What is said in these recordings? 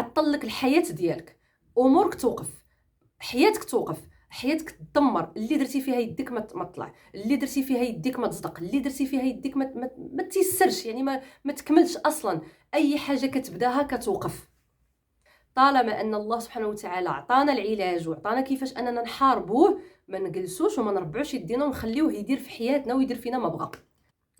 كيعطل لك الحياه ديالك، امورك توقف، حياتك توقف، حياتك تدمر. اللي درتي فيها يديك ما تطلع، اللي درتي فيها يديك ما تصدق، اللي درتي فيها يديك ما تيسرش، يعني ما تكملش اصلا. اي حاجه كتبداها كتوقف. طالما ان الله سبحانه وتعالى عطانا العلاج وعطانا كيفاش اننا نحاربوه، ما نجلسوش وما نربعوش يدينا ونخليوه يدير في حياتنا ويدير فينا ما بغى.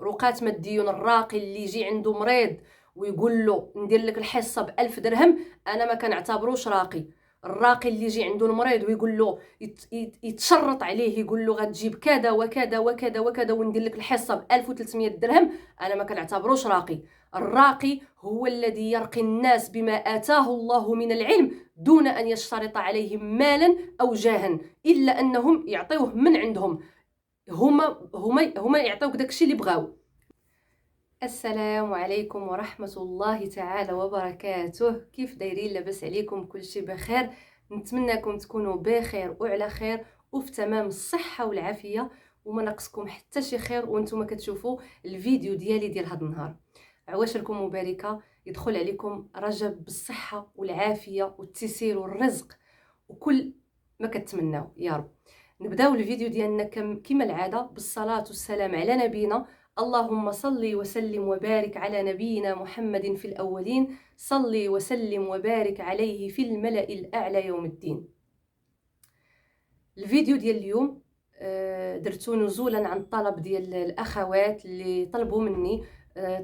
رقات مديون الراقي اللي يجي عنده مريض ويقول له ندير لك الحصه ب1000 درهم، انا ما كنعتبروش راقي. الراقي اللي يجي عنده المريض ويقول له يتشرط عليه، يقول له غتجيب كذا وكذا وكذا وكذا وندير لك الحصه ب1300 درهم، انا ما كنعتبروش راقي. الراقي هو الذي يرقي الناس بما آتاه الله من العلم دون أن يشترط عليهم مالا أو جاها، إلا أنهم يعطيوه من عندهم، هما يعطيوك داكشي اللي بغاو. السلام عليكم ورحمة الله تعالى وبركاته. كيف دايرين؟ لاباس عليكم؟ كلشي بخير؟ نتمنىكم تكونوا بخير وعلى خير وفي تمام الصحة والعافية وما ناقصكم حتى شي خير وانتم كتشوفوا الفيديو ديالي ديال هذا النهار. عواشركم مباركة، يدخل عليكم رجب بالصحة والعافية والتيسير والرزق وكل ما كتمناو يا رب. نبداو الفيديو ديالنا كما العادة بالصلاة والسلام على نبينا. اللهم صل وسلم وبارك على نبينا محمد في الأولين، صل وسلم وبارك عليه في الملأ الأعلى يوم الدين. الفيديو ديال اليوم درتو نزولا عن طلب ديال الأخوات اللي طلبوا مني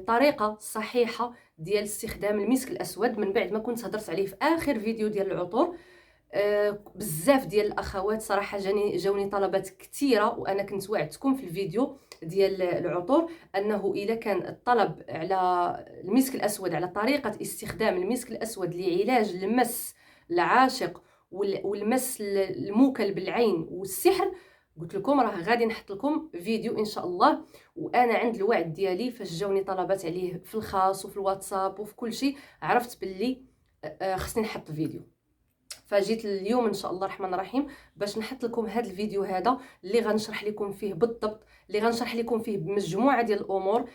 طريقة صحيحة ديال استخدام المسك الأسود من بعد ما كنت هضرت عليه في آخر فيديو ديال العطور. بزاف ديال الاخوات صراحه جاوني طلبات كثيره، وانا كنت وعدتكم في الفيديو ديال العطور انه اذا كان الطلب على المسك الاسود، على طريقه استخدام المسك الاسود لعلاج المس العاشق والمس الموكل بالعين والسحر، قلت لكم راه غادي نحط لكم فيديو ان شاء الله. وانا عند الوعد ديالي فاش جاوني طلبات عليه في الخاص وفي الواتساب وفي كل شيء، عرفت باللي خصني نحط الفيديو. فجيت اليوم ان شاء الله الرحمن الرحيم باش نحط لكم هذا الفيديو هذا اللي غنشرح لكم فيه بالضبط، اللي غنشرح لكم فيه مجموعه ديال الامور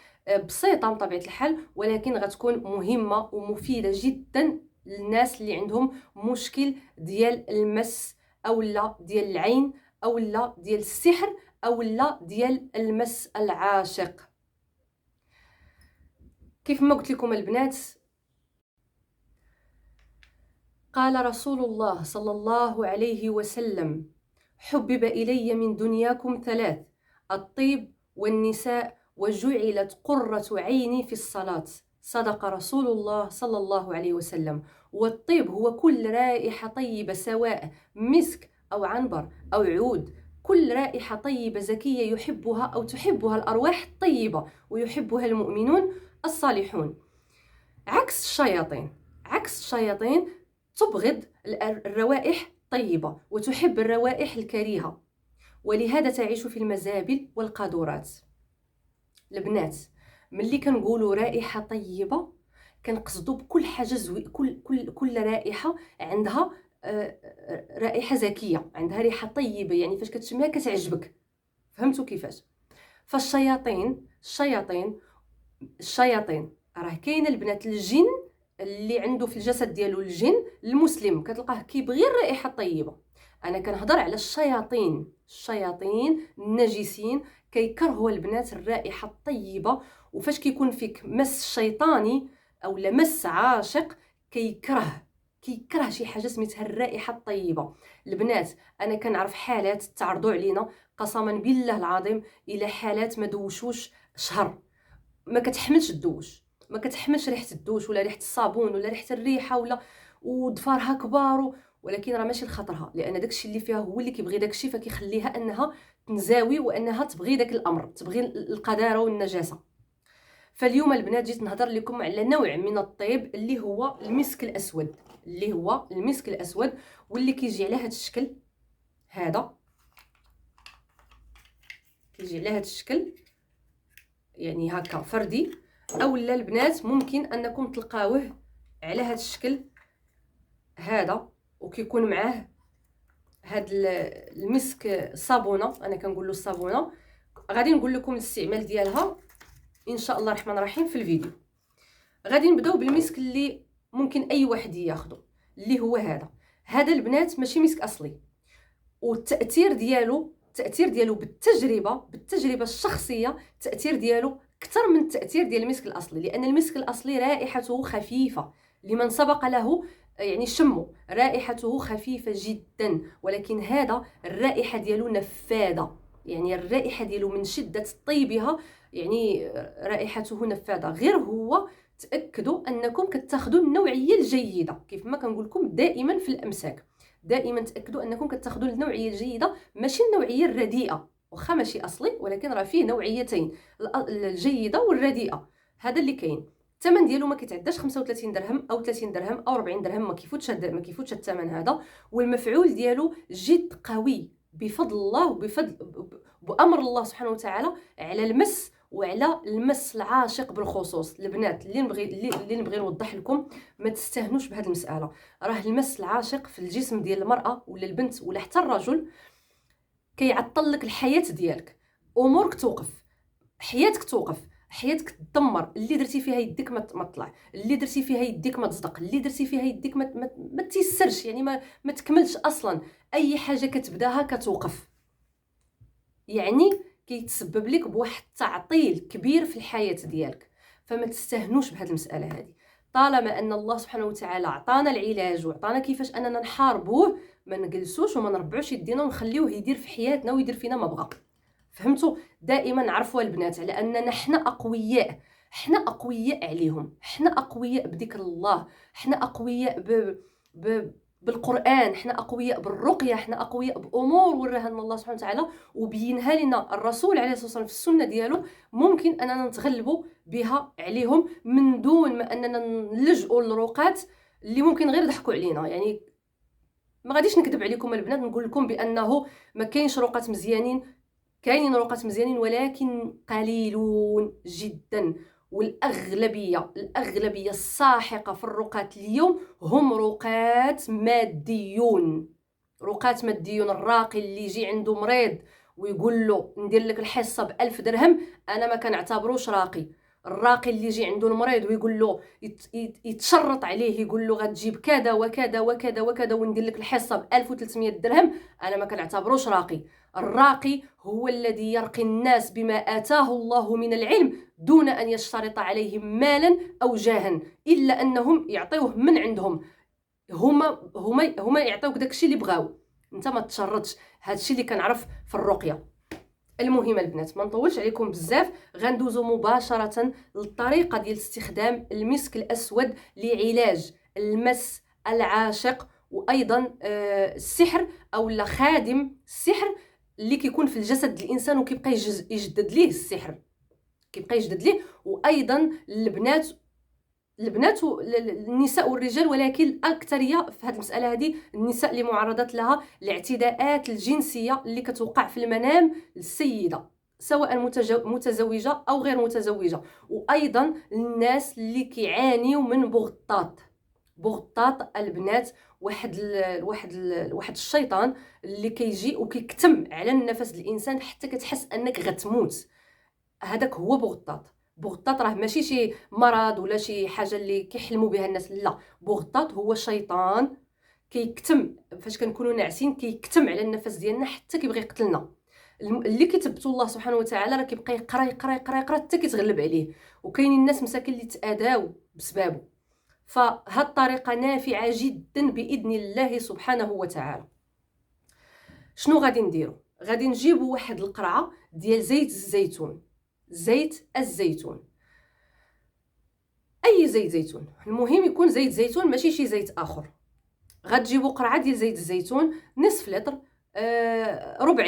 بسيطه بطبيعه الحال، ولكن غتكون مهمه ومفيده جدا للناس اللي عندهم مشكل ديال المس او لا ديال العين او لا ديال السحر او لا ديال المس العاشق. كيف ما قلت لكم البنات، قال رسول الله صلى الله عليه وسلم: حبب إلي من دنياكم 3: الطيب والنساء وجعلت قرة عيني في الصلاة. صدق رسول الله صلى الله عليه وسلم. والطيب هو كل رائحة طيبة، سواء مسك أو عنبر أو عود، كل رائحة طيبة زكية يحبها أو تحبها الأرواح الطيبة ويحبها المؤمنون الصالحون. عكس الشياطين تبغض الروائح الطيبة وتحب الروائح الكريهة، ولهذا تعيش في المزابل والقاذورات. البنات، ملي كنقولوا رائحة طيبة كنقصدوا بكل حاجة كل رائحة عندها رائحة زكية، عندها ريحة طيبة، يعني فاش كتشميها كتعجبك. فهمتوا كيفاش؟ فالشياطين راه كاين البنات الجن اللي عنده في الجسد ديالو الجن المسلم كتلقاه كيبغي الرائحه الطيبه. انا كنهضر على الشياطين النجسين كيكرهوا البنات الرائحه الطيبه، وفاش كيكون فيك مس شيطاني او لمس عاشق كيكره شي حاجه سميتها الرائحه الطيبه. البنات، انا كنعرف حالات تعرضوا علينا قسما بالله العظيم الى حالات ما دوشوش شهر، ما كتحملش الدوش، ما كتحملش ريحه الدوش ولا ريحه الصابون ولا ريحه الريحه ولا ودفارها كبار، ولكن راه ماشي لخاطرها، لان داكشي اللي فيها هو اللي كيبغي داكشي، فكيخليها انها تنزاوي وانها تبغي داك الامر، تبغي القذاره والنجاسه. فاليوم البنات جيت نهضر لكم على نوع من الطيب اللي هو المسك الاسود، واللي كيجي على هذا الشكل هذا، كيجي على هذا الشكل يعني هكا فردي، او لا البنات ممكن انكم تلقاوه على هذا الشكل هذا، وكيكون معاه هاد المسك صابونه، انا كنقول له الصابونه. غادي نقول لكم الاستعمال ديالها ان شاء الله الرحمن الرحيم في الفيديو. غادي نبداو بالمسك اللي ممكن اي واحد ياخذه، اللي هو هذا البنات ماشي مسك اصلي، والتاثير ديالو بالتجربه الشخصيه، التاثير ديالو اكثر من التاثير ديال المسك الاصلي، لان المسك الاصلي رائحته خفيفه، لمن سبق له يعني شمه رائحته خفيفه جدا، ولكن هذا الرائحه ديالو نفاذه، يعني الرائحه ديالو من شده طيبها يعني رائحته نفاذه. غير هو تاكدوا انكم كتاخذوا النوعيه الجيده، كيف ما كنقول لكم دائما في الامساك، دائما تاكدوا انكم كتاخذوا النوعيه الجيده ماشي النوعيه الرديئه، واخا ماشي اصلي ولكن راه فيه نوعيتين، الجيده والرديئه. هذا اللي كاين. الثمن ديالو ما كيتعداش 35 درهم او 30 درهم او 40 درهم، ما كيفوتش الثمن هذا. والمفعول ديالو جد قوي بفضل الله بامر الله سبحانه وتعالى على المس، وعلى المس العاشق بالخصوص. البنات اللي نبغي نوضح لكم، ما تستهنوش بهذه المساله. راه المس العاشق في الجسم ديال المراه ولا البنت ولا حتى الرجل كيعطل لك الحياه ديالك، امورك توقف، حياتك توقف، حياتك تدمر. اللي درتي فيها يديك ما تطلع، اللي درتي فيها يديك ما تصدق، اللي درتي فيها يديك ما تيسرش، يعني ما تكملش اصلا. اي حاجه كتبداها كتوقف، يعني كيتسبب لك بواحد التعطيل كبير في الحياه ديالك. فما تستهنوش بهذه المساله هذه. طالما ان الله سبحانه وتعالى عطانا العلاج وعطانا كيفاش اننا نحاربوه، ما نجلسوش وما نربعوش يدينا ونخليوه يدير في حياتنا ويدير فينا ما بغى. فهمتوا؟ دائما عرفوا البنات على اننا حنا اقوياء، حنا اقوياء عليهم، حنا اقوياء بذكر الله، حنا اقوياء بالقران، حنا اقوياء بالرقيه، حنا اقوياء بامور وراها لنا الله سبحانه وتعالى وبينها لنا الرسول عليه الصلاه والسلام في السنه ديالو، ممكن اننا نتغلبوا بها عليهم من دون ما اننا نلجؤوا للرقات اللي ممكن غير يضحكوا علينا. يعني ما غاديش نكذب عليكم البنات نقول لكم بانه ما كاينش رقات مزيانين، كاينين رقات مزيانين ولكن قليلون جدا. والأغلبية الساحقة في الرقات اليوم هم رقات ماديون. الراقي اللي يجي عنده مريض ويقول له ندير لك الحصة ب1000 درهم، أنا ما كنعتبروش راقي. الراقي اللي يجي عنده المريض ويقول له يتشرط عليه يقول له غتجيب كذا وكذا وكذا وكذا وندير لك الحصة ب1300 درهم، أنا ما كنعتبروش راقي. الراقي هو الذي يرقي الناس بما آتاه الله من العلم دون أن يشترط عليهم مالا أو جاها، إلا أنهم يعطيوه من عندهم. هما يعطيوك داكشي اللي بغاو، انت ما تشرطش. هادشي اللي كنعرف في الرقية. المهم البنات ما نطولش عليكم بزاف، غندوزو مباشرة للطريقة ديال استخدام المسك الأسود لعلاج المس العاشق، وأيضا السحر أو خادم السحر اللي كيكون في الجسد الانسان وكيبقى يجدد ليه السحر، وايضا البنات النساء والرجال، ولكن الاكثريه في هذه المساله هذه النساء اللي معرضات لها الاعتداءات الجنسيه اللي كتوقع في المنام للسيده سواء متزوجه او غير متزوجه، وايضا الناس اللي كيعانيوا من بغطاط البنات، واحد الشيطان اللي كيجي وكيكتم على النفس الانسان حتى كتحس انك غتموت. هذاك هو بغطاط راه ماشي شي مرض ولا شي حاجه اللي كيحلموا بها الناس، لا، بغطاط هو شيطان كيكتم فاش كنكونوا ناعسين، كيكتم على النفس ديالنا حتى كيبغي يقتلنا. اللي كيثبتوا الله سبحانه وتعالى راه كيبقى يقرا حتى كيتغلب عليه، وكاينين الناس مساكن اللي تاذاو بسببه. فهاد الطريقه نافعه جدا باذن الله سبحانه وتعالى. شنو غادي نديرو؟ غادي نجيبوا واحد القرعه ديال زيت الزيتون، اي زيت زيتون، المهم يكون زيت زيتون ماشي شي زيت اخر. غتجيبوا قرعه ديال زيت الزيتون، نصف لتر، ربع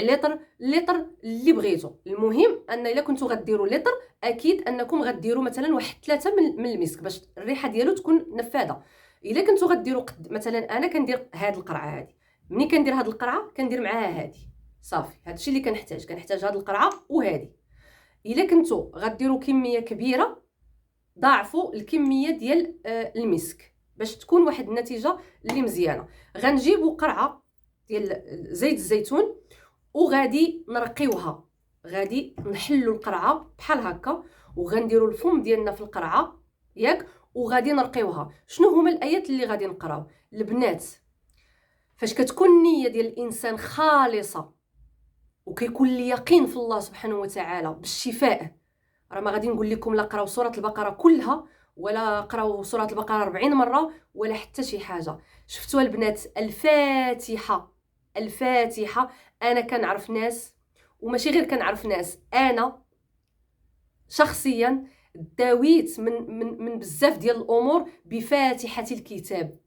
لتر اللي بغيتو. المهم ان الا كنتو غديروا لتر اكيد انكم غديروا مثلا واحد 3 من المسك باش الريحه ديالو تكون نفاذه. الا كنتو غديروا مثلا انا كندير هاد القرعه هادي، ملي كندير هاد القرعه كندير معاها هادي صافي. هادشي اللي كنحتاج هاد القرعه وهادي. الا كنتو غديروا كميه كبيره ضاعفوا الكميه ديال المسك باش تكون واحد النتيجه اللي مزيانه. غنجيبوا قرعه ديال زيت الزيتون وغادي نرقيوها، غادي نحلوا القرعه بحال هكا وغنديروا الفم ديالنا في القرعه ياك، وغادي نرقيوها. شنو هما الايات اللي غادي نقراو البنات؟ فاش كتكون النيه ديال الانسان خالصه وكيكون لي يقين في الله سبحانه وتعالى بالشفاء، راه ما غادي نقول لكم لا قراو سوره البقره كلها ولا قراو سوره البقره 40 مره ولا حتى شي حاجه. شفتوا البنات؟ الفاتحه انا كنعرف ناس، وماشي غير كنعرف ناس، انا شخصيا داويت من بزاف ديال الامور بفاتحه الكتاب.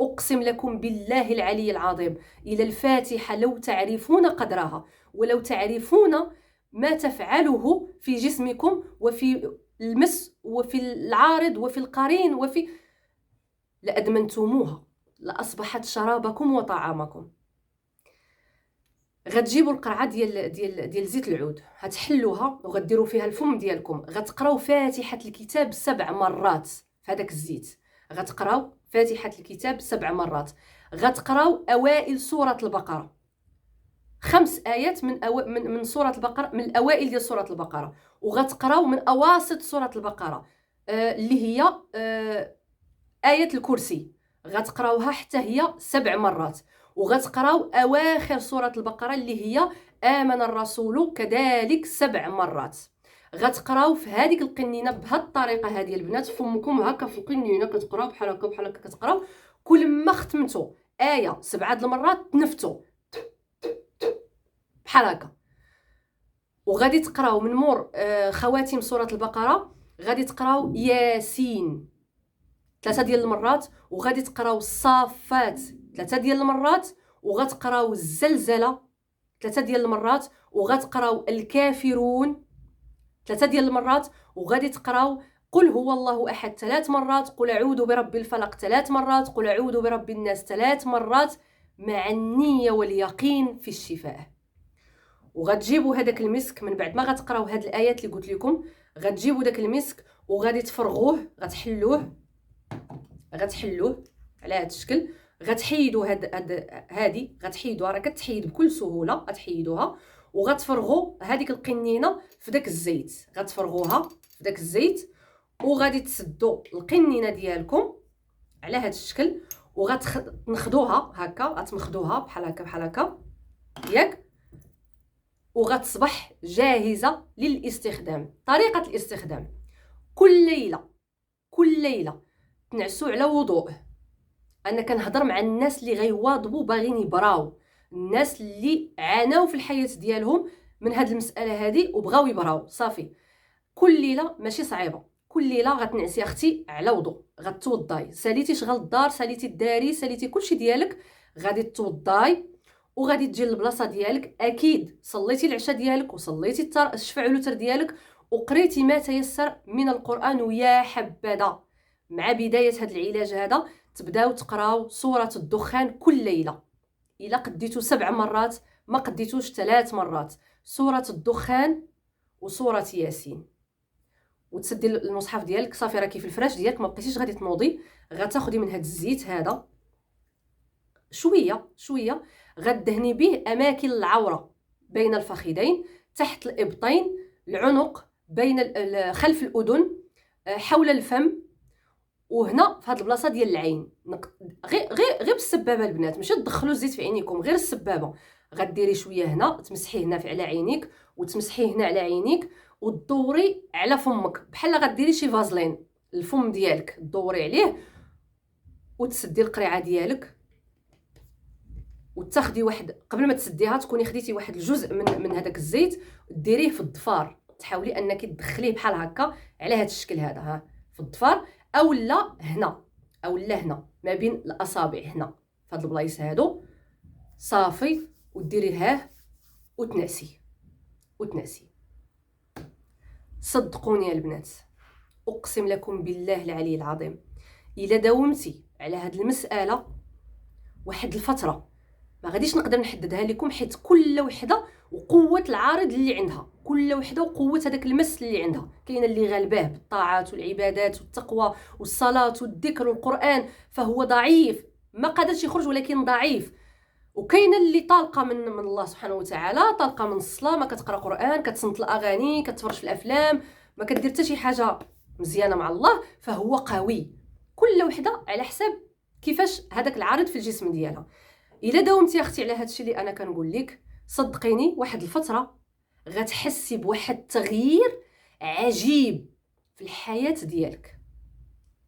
اقسم لكم بالله العلي العظيم، الى الفاتحه لو تعرفون قدرها ولو تعرفون ما تفعله في جسمكم وفي المس وفي العارض وفي القرين وفي لأدمنتموها، لأصبحت شرابكم وطعامكم. غتجيبوا القرعه ديال زيت العود، غتحلوها وغديروا فيها الفم ديالكم، غتقراو فاتحه الكتاب 7 مرات في هذاك الزيت، غتقراو فاتحه الكتاب 7 مرات، غتقراو اوائل سوره البقره 5 ايات من سوره البقره، من الاوائل ديال سوره البقره، وغتقراو من اواسط سوره البقره اللي هي ايه الكرسي، غتقراوها حتى هي 7 مرات، وغتقراو اواخر سوره البقره اللي هي امن الرسول كذلك 7 مرات. غتقراو في هذيك القنينه بهذه الطريقه هذه البنات، فمكم هكا في القنينه كتقراو بحال هكا بحال هكا كتقراو. كل ما ختمتوا ايه 7 المرات تنفتوا بحال هكا، وغادي تقراو من مور خواتيم سوره البقره غادي تقراو ياسين 3 ديال المرات، وغادي تقراو الصافات 3 ديال المرات، وغتقراو الزلزله 3 ديال المرات، وغتقراو الكافرون 3 ديال المرات، وغادي تقراو قل هو الله احد 3 مرات، قل اعوذ برب الفلق 3 مرات، قل اعوذ برب الناس 3 مرات، مع النيه واليقين في الشفاء. وغتجيبوا هذاك المسك من بعد ما غتقراو هاد الايات اللي قلت لكم، غتجيبوا داك المسك وغادي تفرغوه، غتحلوه على هذا الشكل، غتحيدوا هادي غتحيدوها، راه كتحيد بكل سهوله، غتحيدوها وغتفرغوا هذيك القنينه في داك الزيت، غتفرغوها في داك الزيت، وغادي تسدوا القنينه ديالكم على هذا الشكل، وغتنخدوها هكا، غتمخدوها بحال هكا ياك، وغتصبح جاهزه للاستخدام. طريقه الاستخدام: كل ليله تنعسوا على وضوء. انا كنهضر مع الناس اللي غيواظبوا باغيين يبراو، الناس اللي عاناو في الحياه ديالهم من هاد المساله هذه وبغاو يبراو صافي. كل ليله ماشي صعيبه، كل ليله غتنعسي اختي على وضوء، غتوضاي، ساليتي شغل الدار، ساليتي الداري، ساليتي كلشي ديالك، غادي توضاي وغادي تجي للبلاصه ديالك. اكيد صليتي العشاء ديالك وصليتي الشفع والوتر ديالك وقريتي ما تيسر من القران، ويا حبذا مع بدايه هذا العلاج هذا تبداو تقراو سوره الدخان كل ليله. الا قديتو 7 مرات، ما قديتوش 3 مرات، سوره الدخان وسوره ياسين، وتسدي المصحف ديالك صافي، راكي في الفراش ديالك، ما بقيتيش غادي تنوضي، غتاخدي من هذا الزيت هذا شويه غدهني به اماكن العوره، بين الفخذين، تحت الابطين، العنق، بين خلف الاذن، حول الفم، وهنا في هذه البلاصه ديال العين. غير بالسبابه البنات، ماشي تدخلوا الزيت في عينيكم، غير السبابه. غديري شويه هنا، تمسحيه هنا على عينيك، وتمسحيه هنا على عينيك، وتدوري على فمك بحال غديري شي فازلين، الفم ديالك تدوري عليه، وتسدي القريعه ديالك، وتاخدي واحد، قبل ما تسديها تكوني خديتي واحد الجزء من هذاك الزيت، ديريه في الضفار، تحاولي انك تدخليه بحال هكا على هذا الشكل هذا، ها في الضفار، او لا هنا ما بين الاصابع، هنا في هاد البلايص هادو صافي، وديريها وتنعسي. صدقوني البنات، اقسم لكم بالله العلي العظيم، الا داومتي على هاد المساله واحد الفتره، ما غاديش نقدر نحددها لكم، حيت كل وحده وقوه العارض اللي عندها، كل وحده وقوه هذاك المس اللي عندها. كاين اللي غالباه بالطاعات والعبادات والتقوى والصلاه والذكر والقران فهو ضعيف، ما قادرش يخرج ولكن ضعيف. وكاينه اللي طالقه من الله سبحانه وتعالى، طالقه من الصلاه، ما كتقرا قران، كتصنت الاغاني، كتفرج في الافلام، ما كدير حتى شي حاجه مزيانه مع الله فهو قوي. كل وحده على حساب كيفاش هذاك العارض في الجسم ديالها. الا داومتي اختي على هذا الشيء اللي انا كنقول لك، صدقيني واحد الفتره غتحسي بواحد التغيير عجيب في الحياه ديالك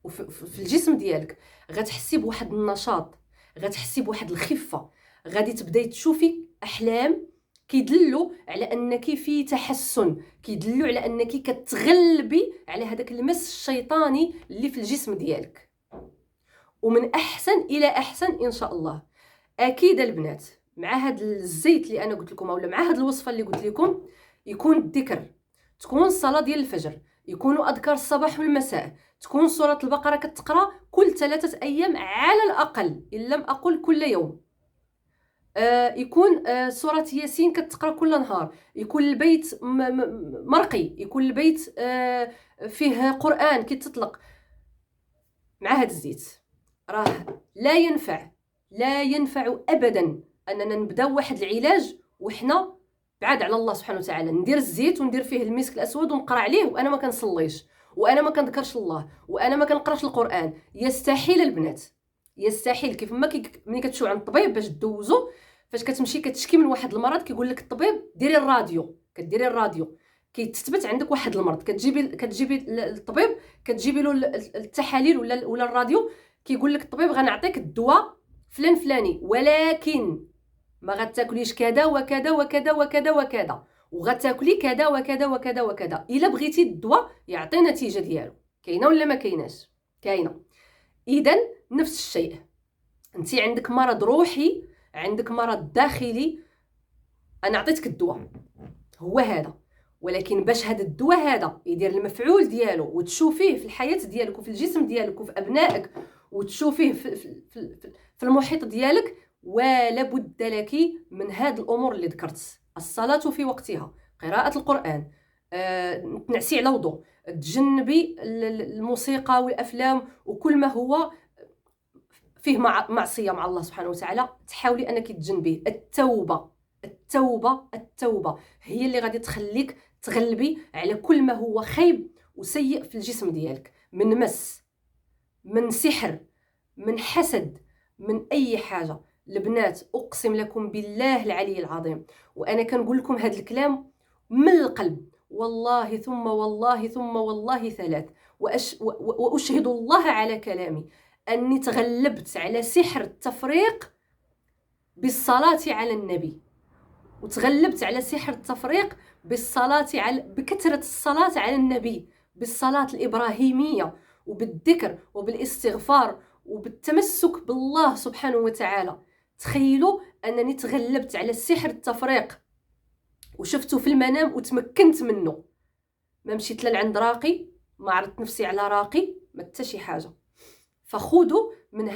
وفي الجسم ديالك. غتحسي بواحد النشاط، غتحسي بواحد الخفه، غادي تبداي تشوفي احلام كيدلوا على انك في تحسن، كيدلوا على انك كتغلبي على هذاك المس الشيطاني اللي في الجسم ديالك. ومن احسن الى احسن ان شاء الله. اكيد البنات مع هذا الزيت اللي انا قلت لكم، اولا مع هذه الوصفه اللي قلت لكم، يكون الذكر، تكون الصلاه ديال الفجر، يكونوا اذكار الصباح والمساء، تكون سوره البقره كتقرا كل 3 ايام على الاقل ان لم اقل كل يوم. يكون سوره ياسين كتقرا كل نهار، يكون البيت مرقي، يكون البيت فيه قران كيتطلق. مع هذا الزيت راه لا ينفع ابدا اننا نبداو واحد العلاج وحنا بعاد على الله سبحانه وتعالى. ندير الزيت وندير فيه المسك الاسود ونقرا عليه وانا ما كنصليش، وانا ما كنذكرش الله، وانا ما كنقراش القران. يستحيل البنات، يستحيل. كيف ما ملي كتمشيو عند الطبيب باش دوزو، فاش كتمشي كتشكي من واحد المرض كيقول لك الطبيب ديري الراديو، كديري الراديو كيتثبت عندك واحد المرض، كتجيبي الطبيب كتجيبي له التحاليل ولا الراديو، كيقول لك الطبيب غنعطيك الدواء فلان فلاني، ولكن ما غتاكليش كذا وكذا وكذا وكذا وكذا، وغتاكلي كذا وكذا وكذا وكذا الا بغيتي الدواء يعطي النتيجه ديالو. كاينه ولا ما كايناش؟ كاينه. اذا نفس الشيء، انت عندك مرض روحي، عندك مرض داخلي، انا عطيتك الدواء هو هذا، ولكن باش هذا الدواء هذا يدير المفعول ديالو وتشوفيه في الحياه ديالك وفي الجسم ديالك وفي ابنائك وتشوفيه في المحيط ديالك، ولا بد لك من هذه الامور اللي ذكرت: الصلاه في وقتها، قراءه القران، تنعسي على وضوء، تجنبي الموسيقى والافلام وكل ما هو فيه معصيه مع الله سبحانه وتعالى، تحاولي انك تجنبيه. التوبه هي اللي غادي تخليك تغلبي على كل ما هو خايب وسيء في الجسم ديالك، من مس، من سحر، من حسد، من اي حاجه. البنات اقسم لكم بالله العلي العظيم، وانا كنقول لكم هذا الكلام من القلب، والله ثم والله ثم والله 3، واشهد الله على كلامي اني تغلبت على سحر التفريق بالصلاه على النبي، وتغلبت على سحر التفريق بكثرة الصلاة على النبي، بالصلاة الإبراهيمية وبالذكر وبالاستغفار وبالتمسك بالله سبحانه وتعالى. تخيلوا أنني تغلبت على سحر التفريق وشفته في المنام وتمكنت منه. ما مشيت لعند راقي، ما عرضت نفسي على راقي، ما حتى شي حاجة. فخذوا من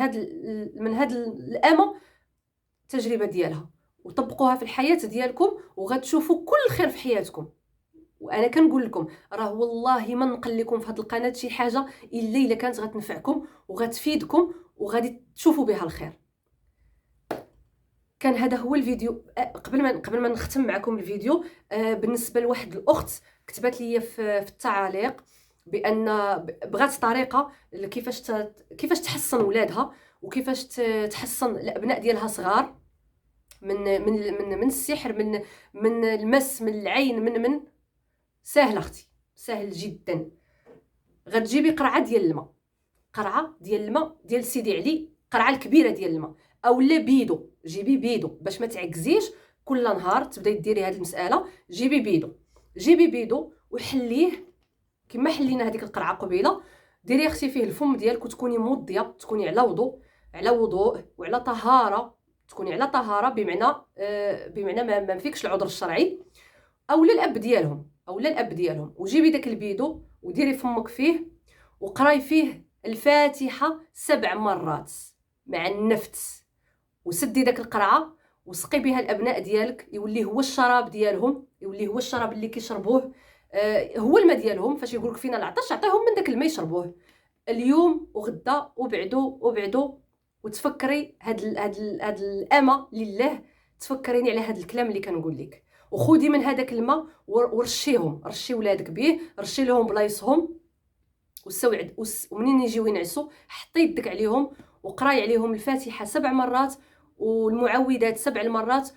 هاد الأمة التجربة ديالها وطبقوها في الحياه ديالكم، وغتشوفوا كل خير في حياتكم. وانا كنقول لكم راه والله ما نقل لكم في هذه القناه شي حاجه الا كانت غتنفعكم وغتفيدكم وغادي تشوفوا بها الخير. كان هذا هو الفيديو. قبل ما نختم معكم الفيديو، بالنسبه لواحد الاخت كتبت لي في التعاليق بان بغات طريقه كيفاش تحصن ولادها وكيفاش تحصن الابناء ديالها صغار من السحر، من المس، من العين، من سهل اختي، سهل جدا. غتجيبي قرعه ديال الماء ديال سيدي علي، قرعه الكبيره ديال الماء، اولا بيدو، جيبي بيدو باش ما تعكزيش كل نهار تبداي ديري هذه المساله. جيبي بيدو وحليه كما حلينا هذيك القرعه قبيله. ديري اختي فيه الفم ديالك وتكوني موضيه، تكوني على وضوء وعلى طهاره، تكوني على طهاره بمعنى ما فيكش العذر الشرعي، اولا الاب ديالهم. وجيبي داك البيدو وديري فمك فيه وقراي فيه الفاتحه 7 مرات مع النفس، وسدي داك القرعه وسقي بها الابناء ديالك، يولي هو الشراب ديالهم، يولي هو الشراب اللي كيشربوه، هو الماء ديالهم. فاش يقولك فينا العطش عطيهم من داك الماء يشربوه اليوم وغدا وبعدو. وتفكري هاد الامه لله، تفكريني على هاد الكلام اللي كنقول لك، وخذي من هذاك الماء ورشي ولادك به، رشي لهم بلايصهم ومنين يجيو ينعسوا حطي يدك عليهم وقراي عليهم الفاتحه 7 مرات والمعوذات 7 مرات،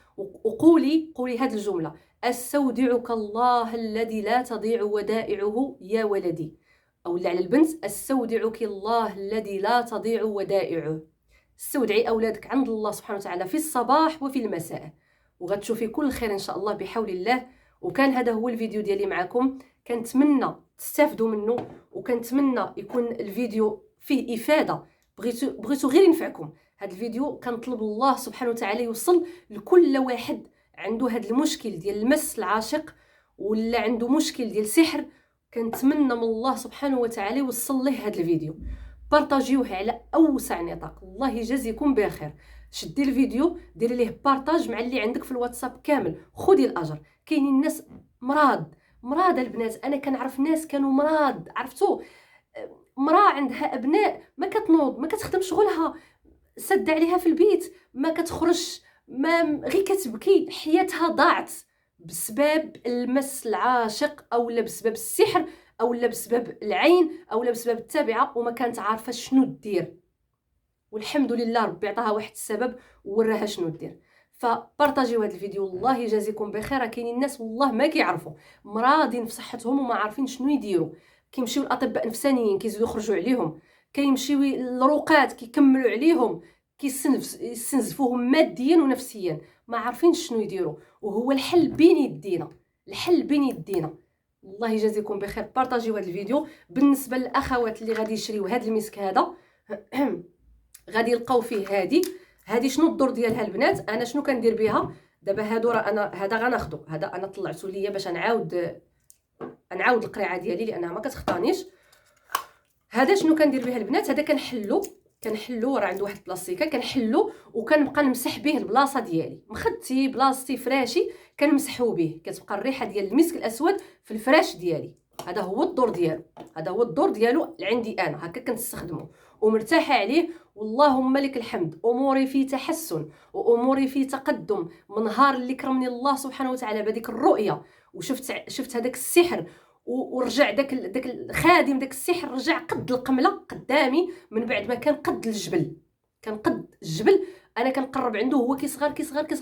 قولي هذه الجمله: استودعك الله الذي لا تضيع ودائعه يا ولدي. او اللي على البنت: استودعك الله الذي لا تضيع ودائعه. استودعي اولادك عند الله سبحانه وتعالى في الصباح وفي المساء، وغتشوفي كل خير ان شاء الله بحول الله. وكان هذا هو الفيديو ديالي معكم، كنتمنى تستافدوا منه، وكنتمنى يكون الفيديو فيه افاده، بغيتو غير ينفعكم. هذا الفيديو كنطلب الله سبحانه وتعالى يوصل لكل واحد عنده هذا المشكل ديال المس العاشق، ولا عنده مشكل ديال السحر. كنتمنى من الله سبحانه وتعالى يوصل له هذا الفيديو. بارطاجيوه على اوسع نطاق. الله يجازيكم بخير. شدي الفيديو ديري ليه بارطاج مع اللي عندك في الواتساب كامل، خدي الاجر. كاينين الناس مراد البنات، انا كنعرف ناس كانوا مراد، عرفتوا مراه عندها ابناء ما كتنوض، ما كتخدم شغلها، سد عليها في البيت، ما كتخرج، ما غير كتبكي، حياتها ضاعت بسبب المس العاشق، اولا بسبب السحر، اولا بسبب العين، اولا بسبب التابعه، وما كانت عارفه شنو دير. والحمد لله ربي عطاها واحد السبب ووراها شنو دير. فبارطاجيو هذا الفيديو. الله يجازيكم بخير. كاينين الناس والله ما كيعرفوا، مرادين في صحتهم وما عارفين شنو يديروا، كيمشيو الاطباء النفسانيين كيزيدوا يخرجوا عليهم، كيمشيو الرقات كيكملوا عليهم، يستنزفوهم ماديا ونفسيا، ما عارفين شنو يديروا. وهو الحل بين يدينا، الحل بين يدينا. الله يجازيكم بخير. بارطاجيو هذا الفيديو. بالنسبه للاخوات اللي غادي يشريو هذا المسك هذا غادي يلقاو فيه هذه شنو الدور ديالها البنات. انا شنو كندير بها دابا؟ هادو راه انا هذا غناخذو، هذا انا طلعته ليا باش نعاود القريعه ديالي لانها ما كتخطانيش. هذا شنو كندير بها البنات؟ هذا كنحلو راه عنده واحد البلاستيكه، كنحلو وكنبقى نمسح به البلاصه ديالي، مخدتي بلاصتي فراشي كنمسحو به، كتبقى الريحه ديال المسك الاسود في الفراش ديالي. هذا هو الدور ديالو عندي انا، هكا كنستخدمه ومرتاحه عليه. واللهم لك الحمد، اموري في تحسن واموري في تقدم من نهار اللي كرمني الله سبحانه وتعالى بهذيك الرؤيه، وشفت هذاك السحر، ورجع داك الخادم داك السحر رجع قد القمله قدامي، من بعد ما كان قد الجبل. انا كنقرب عنده هو كيصغر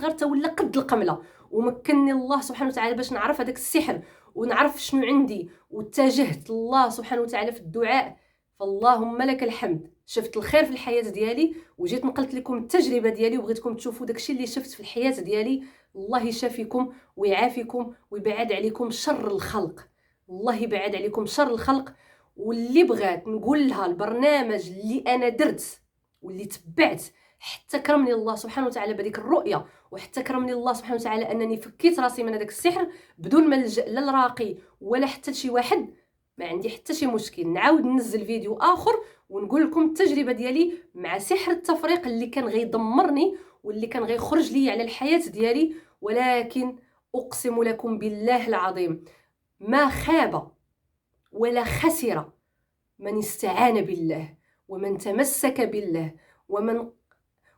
حتى ولا قد القمله، ومكنني الله سبحانه وتعالى باش نعرف هذاك السحر ونعرف شنو عندي، واتجهت الله سبحانه وتعالى في الدعاء. فاللهم لك الحمد. شفت الخير في الحياه ديالي، وجيت نقلت لكم التجربه ديالي، وبغيتكم تشوفوا داكشي اللي شفت في الحياه ديالي. الله يشافيكم ويعافيكم ويبعد عليكم شر الخلق. الله يبعد عليكم شر الخلق. واللي بغات نقول لها البرنامج اللي انا درت واللي تبعت حتى كرمني الله سبحانه وتعالى بهذيك الرؤيه، وحتى كرمني الله سبحانه وتعالى انني فكيت راسي من هذاك السحر بدون ما نلجا لا الراقي ولا حتى شي واحد، ما عندي حتى شي مشكل نعاود ننزل فيديو اخر ونقول لكم التجربه ديالي مع سحر التفريق اللي كان غيدمرني واللي كان غيخرج لي على الحياه ديالي. ولكن اقسم لكم بالله العظيم ما خاب ولا خسر من استعان بالله ومن تمسك بالله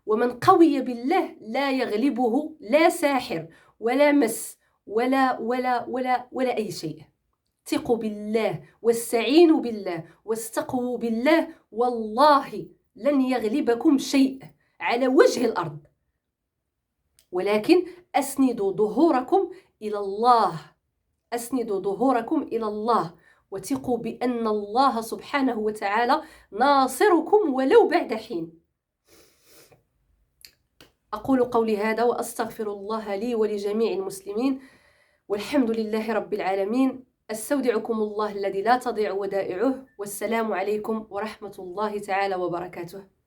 ومن قوي بالله. لا يغلبه لا ساحر ولا مس ولا أي شيء. ثقوا بالله واستعينوا بالله واستقووا بالله، والله لن يغلبكم شيء على وجه الأرض. ولكن أسندوا ظهوركم إلى الله، وثقوا بأن الله سبحانه وتعالى ناصركم ولو بعد حين. أقول قولي هذا وأستغفر الله لي ولجميع المسلمين، والحمد لله رب العالمين. أستودعكم الله الذي لا تضيع ودائعه، والسلام عليكم ورحمة الله تعالى وبركاته.